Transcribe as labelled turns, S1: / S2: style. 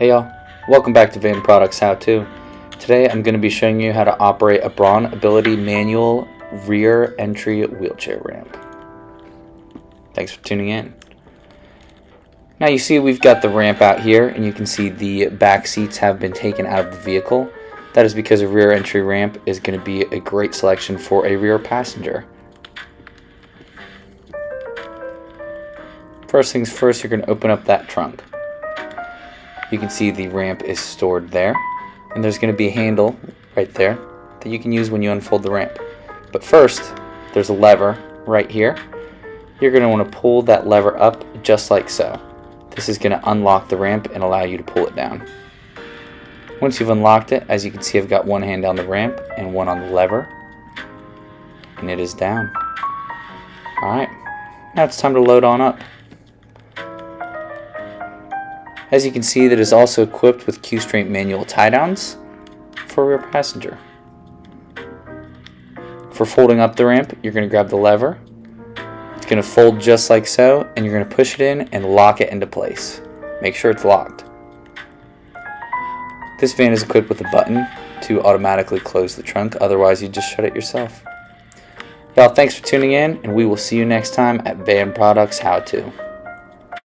S1: Hey y'all, welcome back to Van Products How To. Today I'm going to be showing you how to operate a BraunAbility manual rear entry wheelchair ramp. Thanks for tuning in. Now you see we've got the ramp out here, and you can see the back seats have been taken out of the vehicle. That is because a rear entry ramp is going to be a great selection for a rear passenger. First things first, you're going to open up that trunk. You can see the ramp is stored there, and there's going to be a handle right there that you can use when you unfold the ramp. But first, there's a lever right here. You're going to want to pull that lever up just like so. This is going to unlock the ramp and allow you to pull it down. Once you've unlocked it, as you can see, I've got one hand on the ramp and one on the lever, and it is down. Alright, now it's time to load on up. As you can see, that is also equipped with Q-straight manual tie-downs for a rear passenger. For folding up the ramp, you're going to grab the lever. It's going to fold just like so, and you're going to push it in and lock it into place. Make sure it's locked. This van is equipped with a button to automatically close the trunk, otherwise you just shut it yourself. Y'all, thanks for tuning in, and we will see you next time at Van Products How To.